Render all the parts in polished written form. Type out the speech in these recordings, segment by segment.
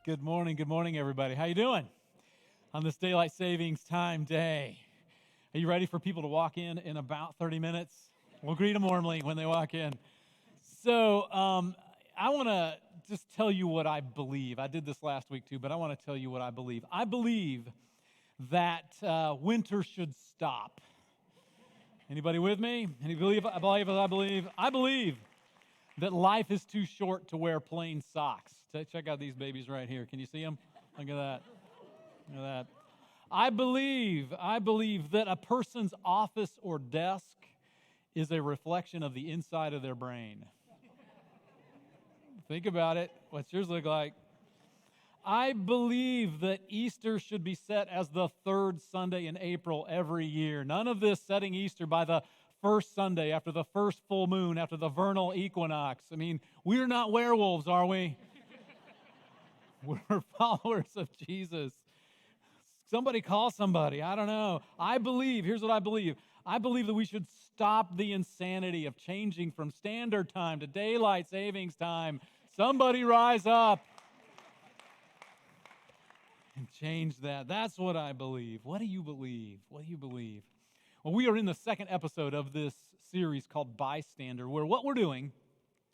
Good morning, everybody. How you doing on this daylight savings time day? Are you ready for people to walk in about 30 minutes? We'll greet them warmly when they walk in. So I want to just tell you what I believe. I did this last week too, but I want to tell you what I believe. I believe that winter should stop. Anybody with me? I believe that life is too short to wear plain socks. Check out these babies right here. Can you see them? Look at that. Look at that. I believe that a person's office or desk is a reflection of the inside of their brain. Think about it. What's yours look like? I believe that Easter should be set as the third Sunday in April every year. None of this setting Easter by the first Sunday after the first full moon, after the vernal equinox. I mean, we're not werewolves, are we? We're followers of Jesus. Somebody call somebody. I don't know. Here's what I believe. I believe that we should stop the insanity of changing from standard time to daylight savings time. Somebody rise up and change that. That's what I believe. What do you believe? What do you believe? Well, we are in the second episode of this series called Bystander, where what we're doing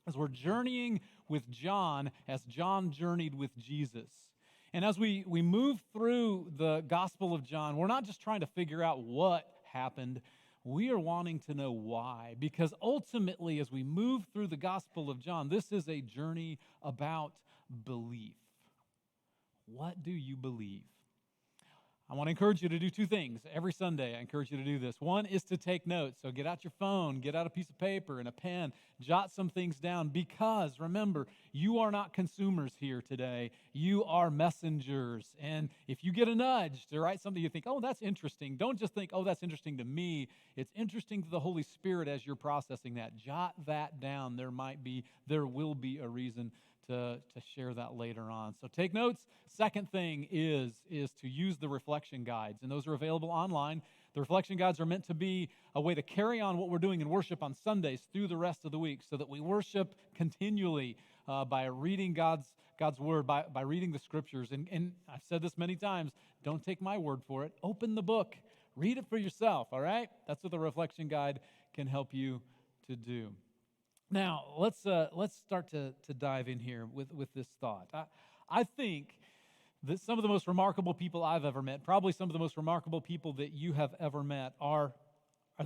is we're journeying with John as John journeyed with Jesus. And as we move through the Gospel of John, we're not just trying to figure out what happened. We are wanting to know why. Because ultimately, as we move through the Gospel of John, this is a journey about belief. What do you believe? I want to encourage you to do two things. Every Sunday, I encourage you to do this. One is to take notes. So get out your phone, get out a piece of paper and a pen, jot some things down, because remember, you are not consumers here today. You are messengers. And if you get a nudge to write something you think, oh, that's interesting, don't just think, oh, that's interesting to me. It's interesting to the Holy Spirit as you're processing that. Jot that down. There will be a reason to share that later on. So take notes. Second thing is to use the reflection guides, and those are available online. The reflection guides are meant to be a way to carry on what we're doing in worship on Sundays through the rest of the week, so that we worship continually by reading God's Word, by reading the Scriptures. And I've said this many times, don't take my word for it. Open the book. Read it for yourself, all right? That's what the reflection guide can help you to do. Now, let's start to dive in here with this thought. I think that some of the most remarkable people I've ever met, probably some of the most remarkable people that you have ever met,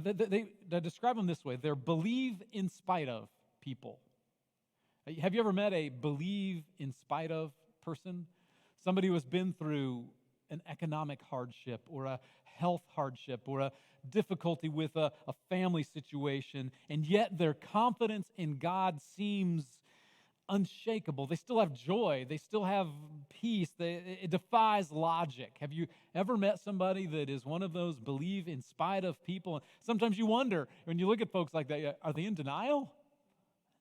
they describe them this way. They're believe in spite of people. Have you ever met a believe in spite of person? Somebody who has been through an economic hardship or a health hardship or a difficulty with a family situation, and yet their confidence in God seems unshakable. They still have joy. They still have peace. It defies logic. Have you ever met somebody that is one of those believe in spite of people? Sometimes you wonder, when you look at folks like that, are they in denial?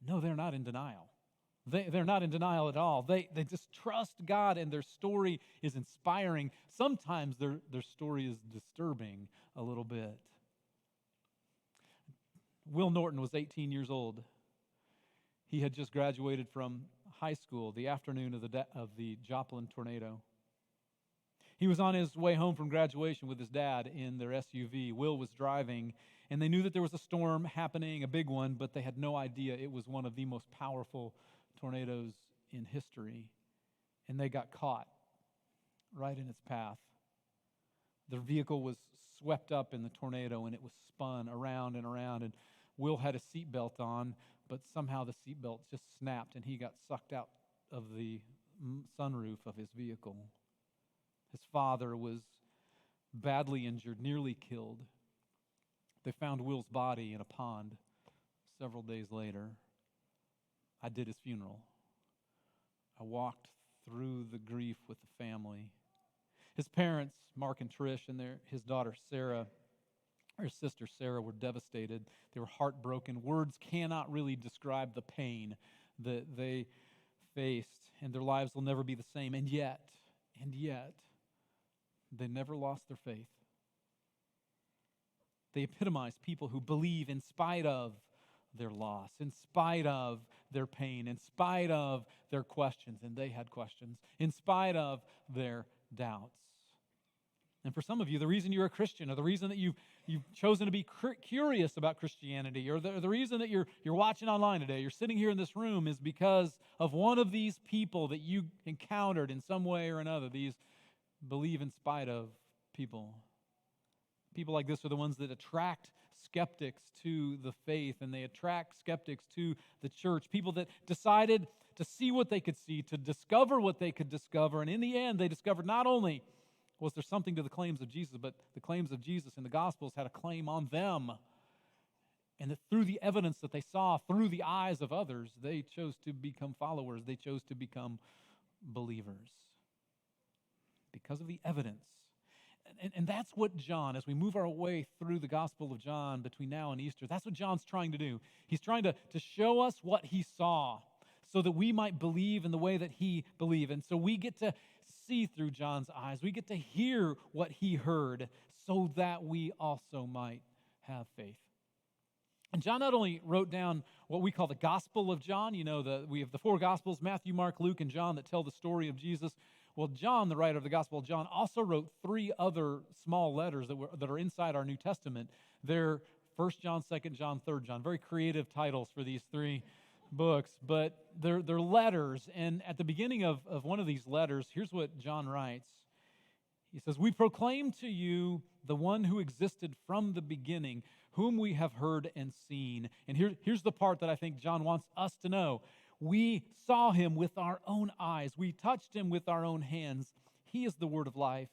No, they're not in denial. They're not in denial at all. They just trust God, and their story is inspiring. Sometimes their story is disturbing a little bit. Will Norton was 18 years old. He had just graduated from high school the afternoon of the Joplin tornado. He was on his way home from graduation with his dad in their SUV. Will was driving, and they knew that there was a storm happening, a big one, but they had no idea it was one of the most powerful tornadoes in history, and they got caught right in its path. Their vehicle was swept up in the tornado, and it was spun around and around, and Will had a seatbelt on, but somehow the seatbelt just snapped, and he got sucked out of the sunroof of his vehicle. His father was badly injured, nearly killed. They found Will's body in a pond several days later. I did his funeral. I walked through the grief with the family. His parents, Mark and Trish, and his daughter Sarah, her sister Sarah, were devastated. They were heartbroken. Words cannot really describe the pain that they faced, and their lives will never be the same. And yet, they never lost their faith. They epitomize people who believe in spite of their loss, in spite of their pain, in spite of their questions, and they had questions, in spite of their doubts. And for some of you, the reason you're a Christian, or the reason that you've chosen to be curious about Christianity, or the reason that you're watching online today, you're sitting here in this room, is because of one of these people that you encountered in some way or another. These believe in spite of people. People like this are the ones that attract skeptics to the faith, and they attract skeptics to the church. People that decided to see what they could see, to discover what they could discover, and in the end, they discovered not only was there something to the claims of Jesus, but the claims of Jesus in the Gospels had a claim on them. And that through the evidence that they saw, through the eyes of others, they chose to become followers. They chose to become believers because of the evidence. And that's what John, as we move our way through the Gospel of John between now and Easter, that's what John's trying to do. He's trying to show us what he saw so that we might believe in the way that he believed. And so we get to see through John's eyes. We get to hear what he heard so that we also might have faith. And John not only wrote down what we call the Gospel of John, we have the four Gospels, Matthew, Mark, Luke, and John, that tell the story of Jesus. Well, John, the writer of the Gospel of John, also wrote three other small letters that are inside our New Testament. They're 1 John, 2 John, 3 John. Very creative titles for these three books, but they're letters. And at the beginning of one of these letters, here's what John writes. He says, "We proclaim to you the one who existed from the beginning, whom we have heard and seen." And here's the part that I think John wants us to know. We saw him with our own eyes. We touched him with our own hands. He is the word of life.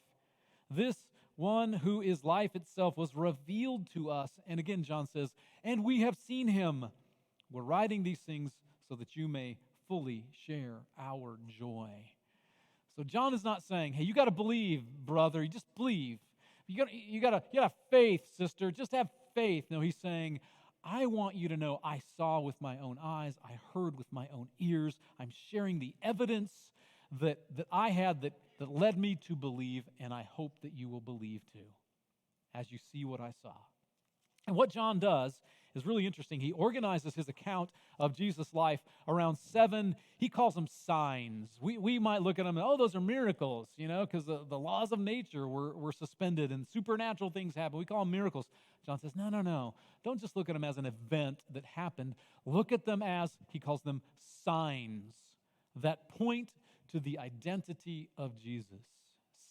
This one who is life itself was revealed to us. And again, John says, and we have seen him. We're writing these things so that you may fully share our joy. So John is not saying, hey, you got to believe, brother. You just believe. You got to have faith, sister. Just have faith. No, he's saying, I want you to know I saw with my own eyes. I heard with my own ears. I'm sharing the evidence that I had that led me to believe, and I hope that you will believe too as you see what I saw. And what John does is really interesting. He organizes his account of Jesus' life around 7, he calls them signs. We might look at them and, those are miracles, because the laws of nature were suspended and supernatural things happen. We call them miracles. John says, no. Don't just look at them as an event that happened. Look at them as, he calls them signs that point to the identity of Jesus.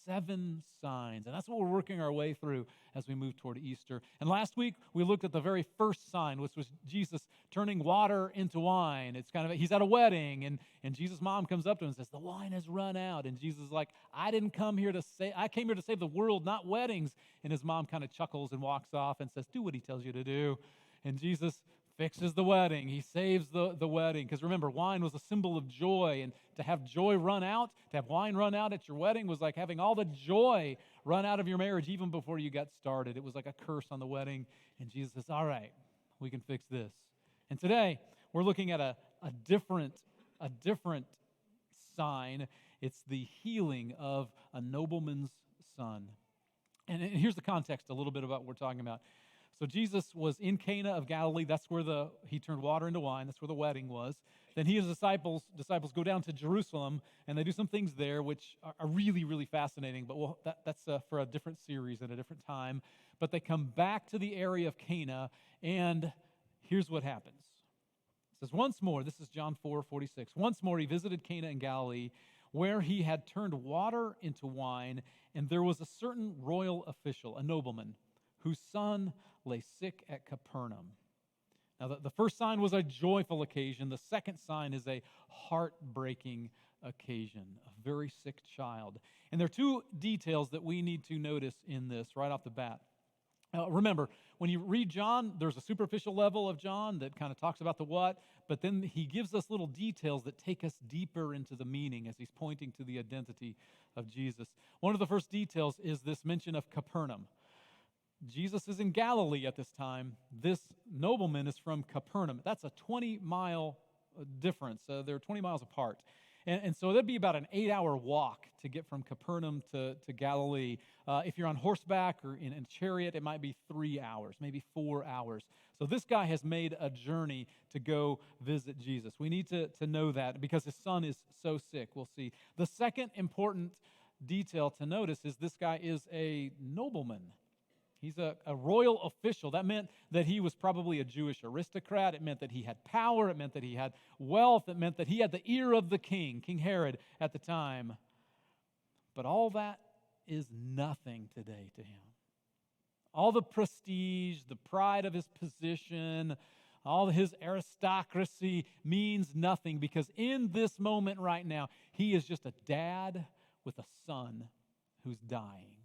7 signs. And that's what we're working our way through as we move toward Easter. And last week, we looked at the very first sign, which was Jesus turning water into wine. It's he's at a wedding, and Jesus' mom comes up to him and says, the wine has run out. And Jesus is like, I came here to save the world, not weddings. And his mom kind of chuckles and walks off and says, do what he tells you to do. And Jesus fixes the wedding. He saves the wedding. Because remember, wine was a symbol of joy. And to have joy run out, to have wine run out at your wedding was like having all the joy run out of your marriage even before you got started. It was like a curse on the wedding. And Jesus says, all right, we can fix this. And today, we're looking at a different sign. It's the healing of a nobleman's son. And here's the context a little bit about what we're talking about. So Jesus was in Cana of Galilee. That's where he turned water into wine. That's where the wedding was. Then he and his disciples go down to Jerusalem, and they do some things there which are really, really fascinating. But that's for a different series at a different time. But they come back to the area of Cana, and here's what happens. It says, once more, this is John 4:46. Once more he visited Cana in Galilee, where he had turned water into wine, and there was a certain royal official, a nobleman, whose son lay sick at Capernaum. Now, the first sign was a joyful occasion. The second sign is a heartbreaking occasion, a very sick child. And there are 2 details that we need to notice in this right off the bat. Remember, when you read John, there's a superficial level of John that kind of talks about the what, but then he gives us little details that take us deeper into the meaning as he's pointing to the identity of Jesus. One of the first details is this mention of Capernaum. Jesus is in Galilee at this time. This nobleman is from Capernaum. That's a 20-mile difference. They're 20 miles apart. And so that'd be about an 8-hour walk to get from Capernaum to Galilee. If you're on horseback or in a chariot, it might be 3 hours, maybe 4 hours. So this guy has made a journey to go visit Jesus. We need to know that because his son is so sick. We'll see. The second important detail to notice is this guy is a nobleman. He's a royal official. That meant that he was probably a Jewish aristocrat. It meant that he had power. It meant that he had wealth. It meant that he had the ear of the king, King Herod at the time. But all that is nothing today to him. All the prestige, the pride of his position, all his aristocracy means nothing because in this moment right now, he is just a dad with a son who's dying.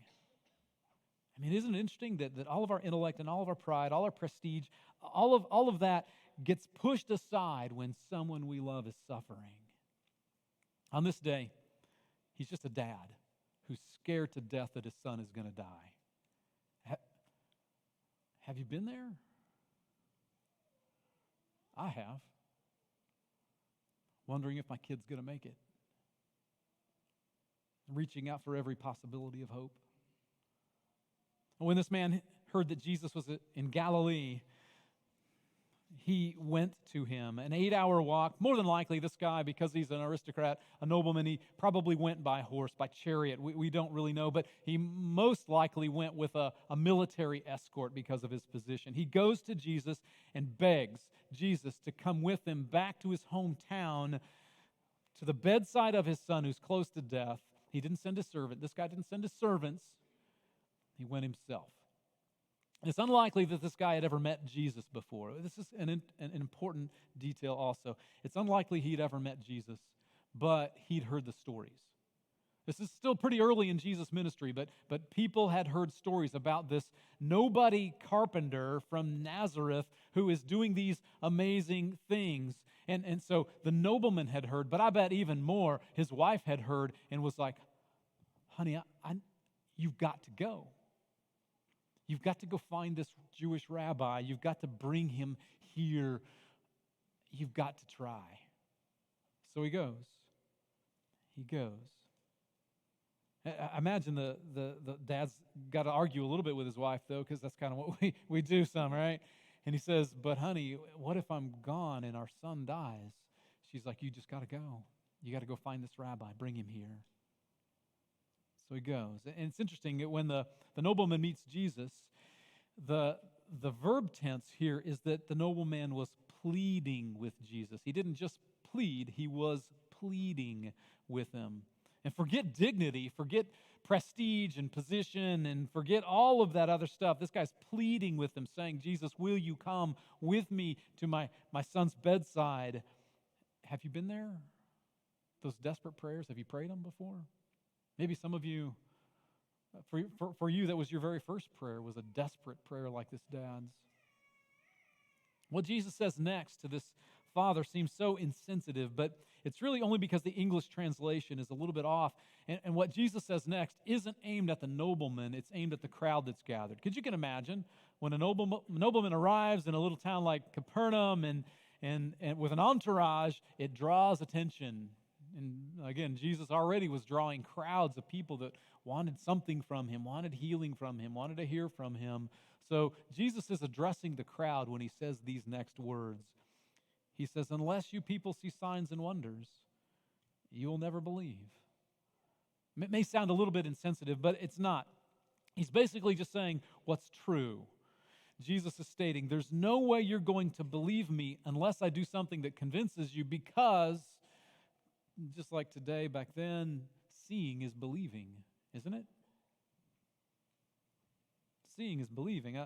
I mean, isn't it interesting that all of our intellect and all of our pride, all our prestige, all of that gets pushed aside when someone we love is suffering? On this day, he's just a dad who's scared to death that his son is going to die. Have you been there? I have. Wondering if my kid's going to make it. Reaching out for every possibility of hope. When this man heard that Jesus was in Galilee, he went to him. An 8-hour walk. More than likely, this guy, because he's an aristocrat, a nobleman, he probably went by horse, by chariot. We don't really know, but he most likely went with a military escort because of his position. He goes to Jesus and begs Jesus to come with him back to his hometown, to the bedside of his son who's close to death. He didn't send a servant. This guy didn't send his servants. He went himself. And it's unlikely that this guy had ever met Jesus before. This is an important detail also. It's unlikely he'd ever met Jesus, but he'd heard the stories. This is still pretty early in Jesus' ministry, but people had heard stories about this nobody carpenter from Nazareth who is doing these amazing things. And so the nobleman had heard, but I bet even more, his wife had heard and was like, honey, you've got to go. You've got to go find this Jewish rabbi. You've got to bring him here. You've got to try. So he goes. He goes. I imagine the dad's got to argue a little bit with his wife, though, because that's kind of what we do some, right? And he says, but honey, what if I'm gone and our son dies? She's like, you just got to go. You got to go find this rabbi. Bring him here. So he goes. And it's interesting that when the nobleman meets Jesus, the verb tense here is that the nobleman was pleading with Jesus. He didn't just plead, he was pleading with him. And forget dignity, forget prestige and position, and forget all of that other stuff. This guy's pleading with him, saying, Jesus, will you come with me to my son's bedside? Have you been there? Those desperate prayers, have you prayed them before? Maybe some of you, for you, that was your very first prayer, was a desperate prayer like this dad's. What Jesus says next to this father seems so insensitive, but it's really only because the English translation is a little bit off. And what Jesus says next isn't aimed at the nobleman, it's aimed at the crowd that's gathered. Because you can imagine when a nobleman arrives in a little town like Capernaum and with an entourage, it draws attention. And again, Jesus already was drawing crowds of people that wanted something from him, wanted healing from him, wanted to hear from him. So Jesus is addressing the crowd when he says these next words. He says, unless you people see signs and wonders, you will never believe. It may sound a little bit insensitive, but it's not. He's basically just saying what's true. Jesus is stating, there's no way you're going to believe me unless I do something that convinces you, because just like today, back then, seeing is believing, isn't it? Seeing is believing.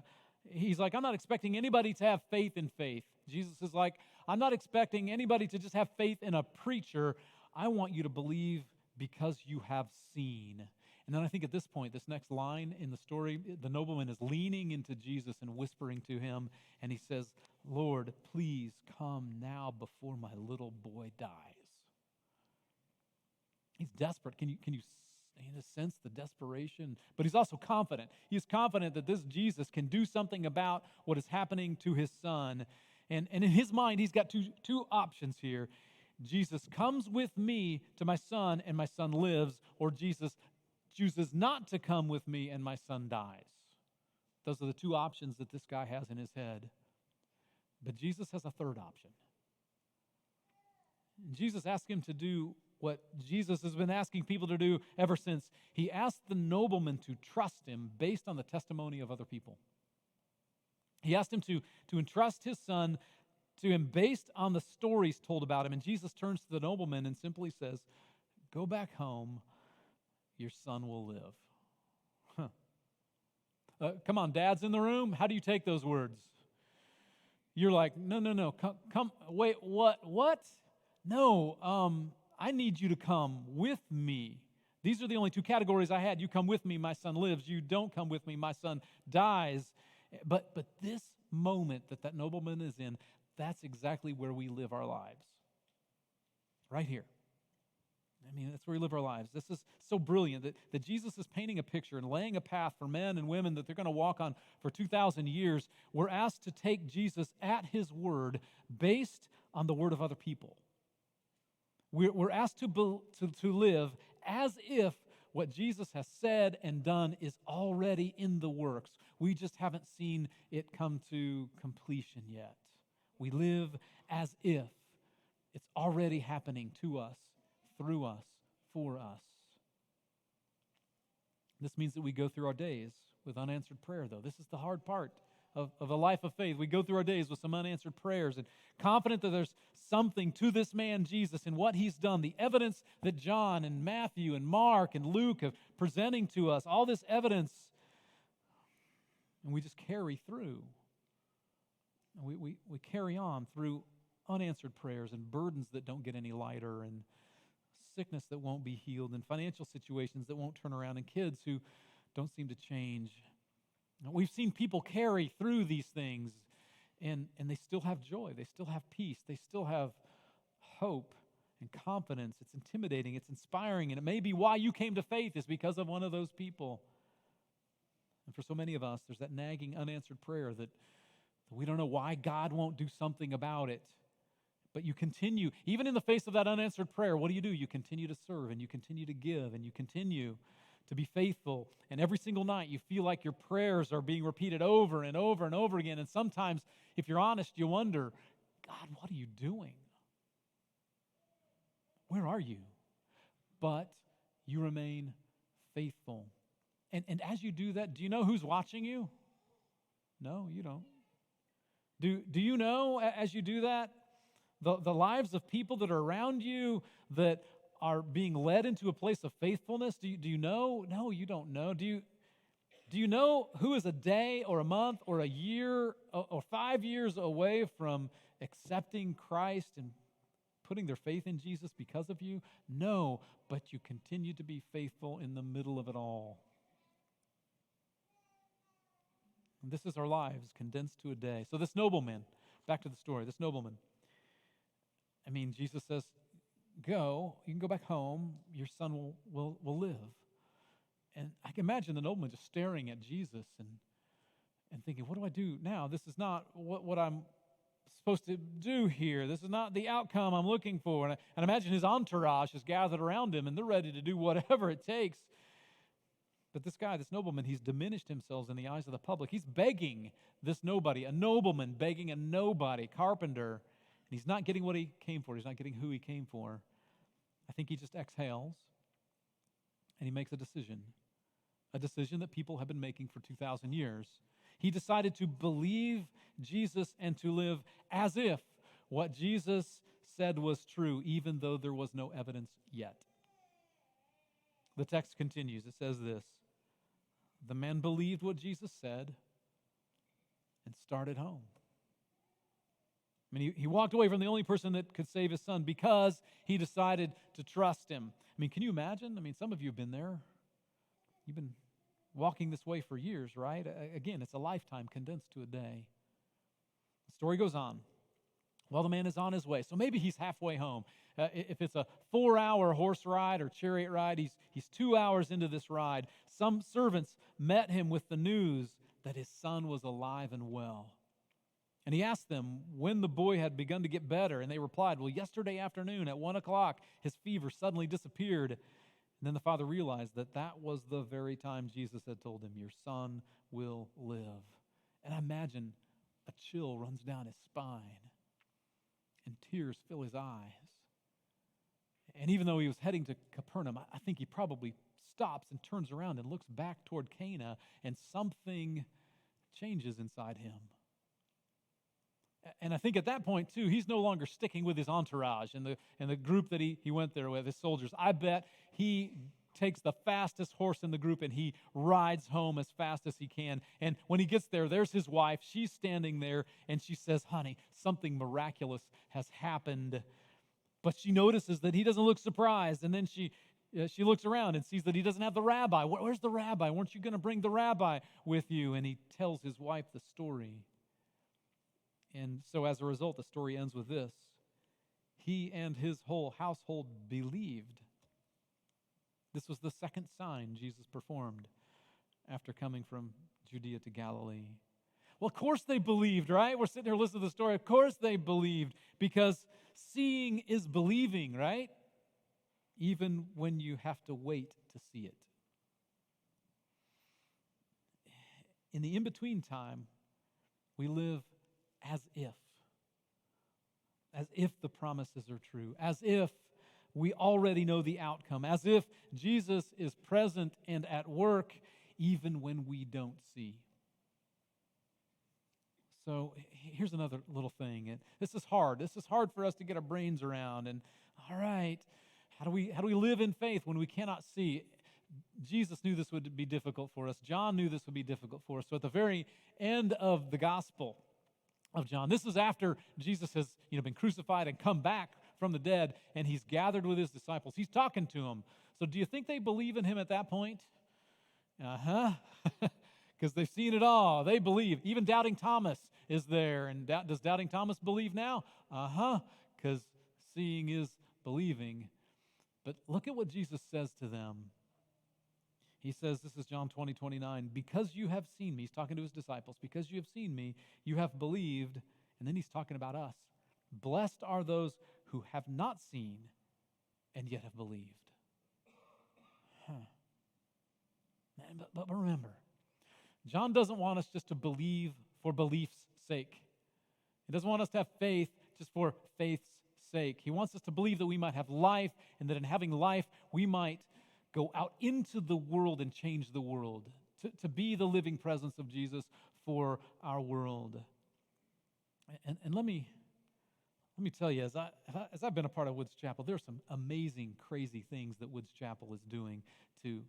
He's like, I'm not expecting anybody to have faith in faith. Jesus is like, I'm not expecting anybody to just have faith in a preacher. I want you to believe because you have seen. And then I think at this point, this next line in the story, the nobleman is leaning into Jesus and whispering to him, and he says, Lord, please come now before my little boy dies. He's desperate. Can you sense the desperation? But he's also confident. He's confident that this Jesus can do something about what is happening to his son. And in his mind, he's got two options here. Jesus comes with me to my son and my son lives, or Jesus chooses not to come with me and my son dies. Those are the two options that this guy has in his head. But Jesus has a third option. Jesus asked him to do what Jesus has been asking people to do ever since. He asked the nobleman to trust him based on the testimony of other people. He asked him to entrust his son to him based on the stories told about him. And Jesus turns to the nobleman and simply says, "Go back home, your son will live." Come on, dads in the room, how do you take those words? You're like, no, come, wait, what? No, I need you to come with me. These are the only two categories I had. You come with me, my son lives. You don't come with me, my son dies. But this moment that nobleman is in, that's exactly where we live our lives. Right here. I mean, that's where we live our lives. This is so brilliant that Jesus is painting a picture and laying a path for men and women that they're going to walk on for 2,000 years. We're asked to take Jesus at his word based on the word of other people. We're asked to live as if what Jesus has said and done is already in the works. We just haven't seen it come to completion yet. We live as if it's already happening to us, through us, for us. This means that we go through our days with unanswered prayer, though. This is the hard part of a life of faith. We go through our days with some unanswered prayers and confident that there's something to this man, Jesus, and what he's done. The evidence that John and Matthew and Mark and Luke have presenting to us, all this evidence, and we just carry through. We carry on through unanswered prayers and burdens that don't get any lighter and sickness that won't be healed and financial situations that won't turn around and kids who don't seem to change. We've seen people carry through these things and they still have joy. They still have peace. They still have hope and confidence. It's intimidating. It's inspiring. And it may be why you came to faith is because of one of those people. And for so many of us, there's that nagging unanswered prayer that we don't know why God won't do something about it. But you continue, even in the face of that unanswered prayer, what do? You continue to serve and you continue to give and you continue to be faithful. And every single night you feel like your prayers are being repeated over and over and over again. And sometimes, if you're honest, you wonder, God, what are you doing? Where are you? But you remain faithful. And as you do that, do you know who's watching you? No, you don't. Do you know, as you do that, the lives of people that are around you that are being led into a place of faithfulness? Do you know? No, you don't know. Do you know who is a day or a month or a year or 5 years away from accepting Christ and putting their faith in Jesus because of you? No, but you continue to be faithful in the middle of it all. And this is our lives condensed to a day. So this nobleman, back to the story, this nobleman, I mean, Jesus says, go, you can go back home, your son will live. And I can imagine the nobleman just staring at Jesus and thinking, what do I do now? This is not what I'm supposed to do here. This is not the outcome I'm looking for. And I imagine his entourage is gathered around him and they're ready to do whatever it takes. But this guy, this nobleman, he's diminished himself in the eyes of the public. He's begging this nobody, a nobleman begging a nobody, carpenter. And he's not getting what he came for. He's not getting who he came for. I think he just exhales and he makes a decision that people have been making for 2,000 years. He decided to believe Jesus and to live as if what Jesus said was true, even though there was no evidence yet. The text continues. It says this: the man believed what Jesus said and started home. I mean, he walked away from the only person that could save his son because he decided to trust him. I mean, can you imagine? I mean, some of you have been there. You've been walking this way for years, right? Again, it's a lifetime condensed to a day. The story goes on. Well, the man is on his way. So maybe he's halfway home. If it's a 4-hour horse ride or chariot ride, he's 2 hours into this ride. Some servants met him with the news that his son was alive and well. And he asked them when the boy had begun to get better, and they replied, well, yesterday afternoon at 1 o'clock, his fever suddenly disappeared. And then the father realized that that was the very time Jesus had told him, your son will live. And I imagine a chill runs down his spine and tears fill his eyes. And even though he was heading to Capernaum, I think he probably stops and turns around and looks back toward Cana, and something changes inside him. And I think at that point, too, he's no longer sticking with his entourage and the group that he went there with, his soldiers. I bet he takes the fastest horse in the group and he rides home as fast as he can. And when he gets there, there's his wife. She's standing there, and she says, honey, something miraculous has happened. But she notices that he doesn't look surprised, and then she looks around and sees that he doesn't have the rabbi. Where's the rabbi? Weren't you going to bring the rabbi with you? And he tells his wife the story. And so as a result, the story ends with this. He and his whole household believed. This was the second sign Jesus performed after coming from Judea to Galilee. Well, of course they believed, right? We're sitting here listening to the story. Of course they believed, because seeing is believing, right? Even when you have to wait to see it. In the in-between time, we live as if the promises are true, as if we already know the outcome, as if Jesus is present and at work even when we don't see. So here's another little thing. And this is hard. This is hard for us to get our brains around. And all right, how do we live in faith when we cannot see? Jesus knew this would be difficult for us. John knew this would be difficult for us. So at the very end of the Gospel of John, this is after Jesus has been crucified and come back from the dead, and he's gathered with his disciples. He's talking to them. So do you think they believe in him at that point? Because they've seen it all. They believe. Even doubting Thomas is there. And does doubting Thomas believe now? Because seeing is believing. But look at what Jesus says to them. He says, this is John 20:29, because you have seen me, he's talking to his disciples, because you have seen me, you have believed. And then he's talking about us. Blessed are those who have not seen and yet have believed. But remember, John doesn't want us just to believe for belief's sake. He doesn't want us to have faith just for faith's sake. He wants us to believe that we might have life, and that in having life, we might go out into the world and change the world, to be the living presence of Jesus for our world. And let me tell you, as I've been a part of Woods Chapel, there's some amazing, crazy things that Woods Chapel is doing to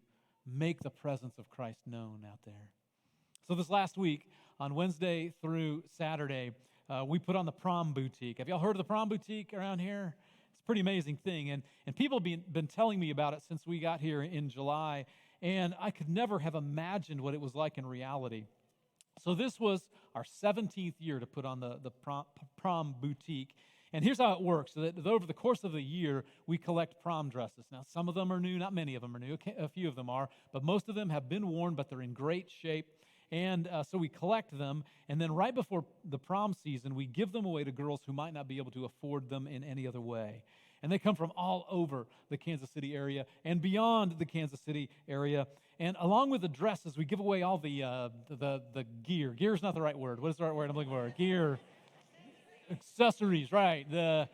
make the presence of Christ known out there. So this last week, on Wednesday through Saturday, we put on the Prom Boutique. Have y'all heard of the Prom Boutique around here? It's a pretty amazing thing. And people have been telling me about it since we got here in July, and I could never have imagined what it was like in reality. So this was our 17th year to put on the Prom Boutique. And here's how it works. So that over the course of the year, we collect prom dresses. Now, some of them are new. Not many of them are new. A few of them are. But most of them have been worn, but they're in great shape. And so we collect them. And then right before the prom season, we give them away to girls who might not be able to afford them in any other way. And they come from all over the Kansas City area and beyond the Kansas City area. And along with the dresses, we give away all the gear. Gear is not the right word. What is the right word I'm looking for? Gear. Accessories, right? The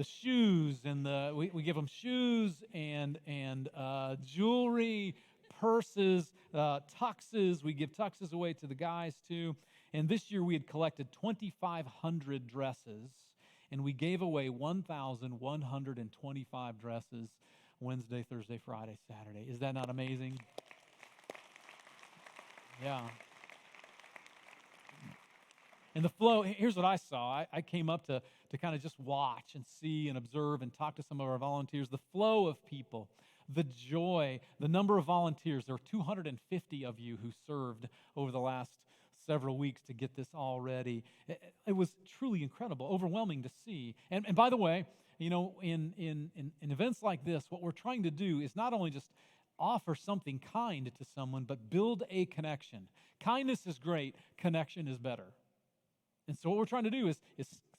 shoes, and we give them shoes and jewelry, purses, tuxes. We give tuxes away to the guys too. And this year we had collected 2,500 dresses, and we gave away 1,125 dresses Wednesday, Thursday, Friday, Saturday. Is that not amazing? Yeah. And the flow, here's what I saw. I came up to kind of just watch and see and observe and talk to some of our volunteers. The flow of people, the joy, the number of volunteers. There were 250 of you who served over the last several weeks to get this all ready. It was truly incredible, overwhelming to see. And by the way, in events like this, what we're trying to do is not only just offer something kind to someone, but build a connection. Kindness is great. Connection is better. And so what we're trying to do is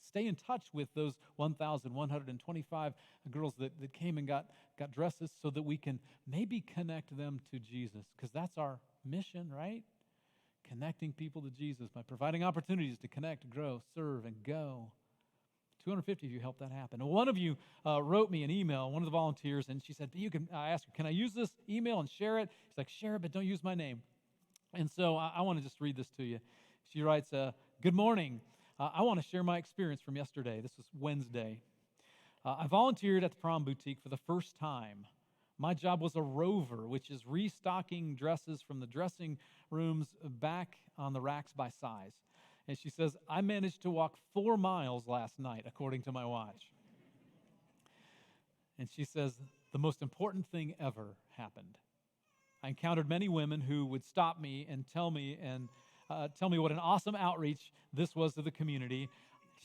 stay in touch with those 1,125 girls that came and got dresses so that we can maybe connect them to Jesus, because that's our mission, right? Connecting people to Jesus by providing opportunities to connect, grow, serve, and go. 250 of you helped that happen. And one of you wrote me an email, one of the volunteers, and she said, I asked her, can I use this email and share it? She's like, share it, but don't use my name. And so I want to just read this to you. She writes, good morning. I want to share my experience from yesterday. This was Wednesday. I volunteered at the Prom Boutique for the first time. My job was a rover, which is restocking dresses from the dressing rooms back on the racks by size. And she says, I managed to walk 4 miles last night, according to my watch. And she says, the most important thing ever happened. I encountered many women who would stop me and tell me what an awesome outreach this was to the community.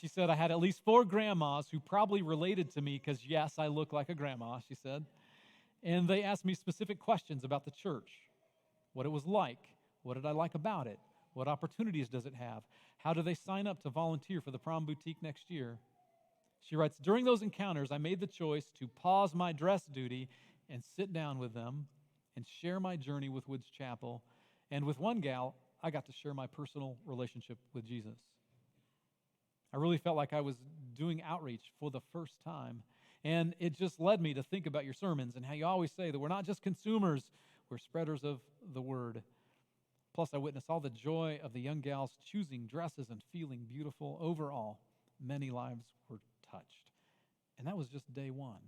She said, I had at least 4 grandmas who probably related to me because, yes, I look like a grandma, she said. And they asked me specific questions about the church, what it was like, what did I like about it, what opportunities does it have, how do they sign up to volunteer for the Prom Boutique next year. She writes, during those encounters, I made the choice to pause my dress duty and sit down with them and share my journey with Woods Chapel. And with one gal, I got to share my personal relationship with Jesus. I really felt like I was doing outreach for the first time. And it just led me to think about your sermons and how you always say that we're not just consumers, we're spreaders of the word. Plus, I witnessed all the joy of the young gals choosing dresses and feeling beautiful. Overall, many lives were touched. And that was just day one.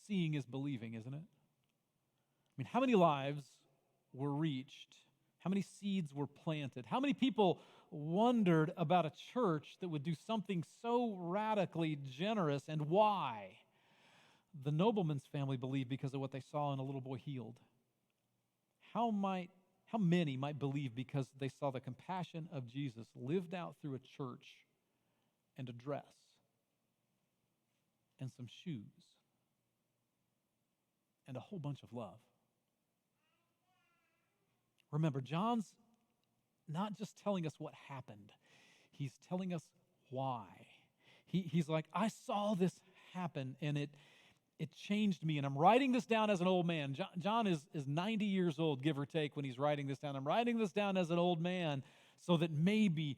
Seeing is believing, isn't it? I mean, how many lives were reached? How many seeds were planted? How many people wondered about a church that would do something so radically generous, and why? The nobleman's family believed because of what they saw in a little boy healed. How many might believe because they saw the compassion of Jesus lived out through a church and a dress and some shoes and a whole bunch of love? Remember, John's not just telling us what happened. He's telling us why. He's like, I saw this happen, and it changed me, and I'm writing this down as an old man. John is 90 years old, give or take, when he's writing this down. I'm writing this down as an old man so that maybe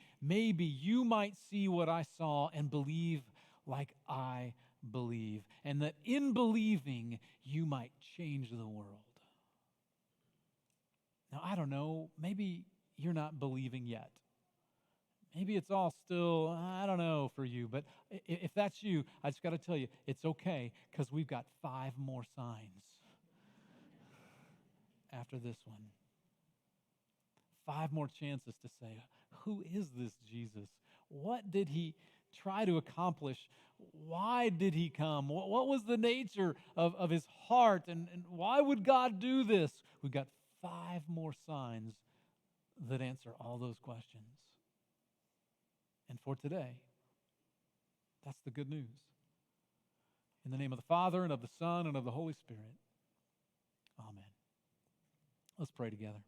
you might see what I saw and believe like I believe, and that in believing, you might change the world. Now, I don't know, maybe you're not believing yet. Maybe it's all still, I don't know, for you. But if that's you, I just got to tell you, it's okay, because we've got 5 more signs after this one. 5 more chances to say, who is this Jesus? What did he try to accomplish? Why did he come? What was the nature of his heart? And why would God do this? We've got 5 more signs that answer all those questions. And for today, that's the good news. In the name of the Father, and of the Son, and of the Holy Spirit. Amen. Let's pray together.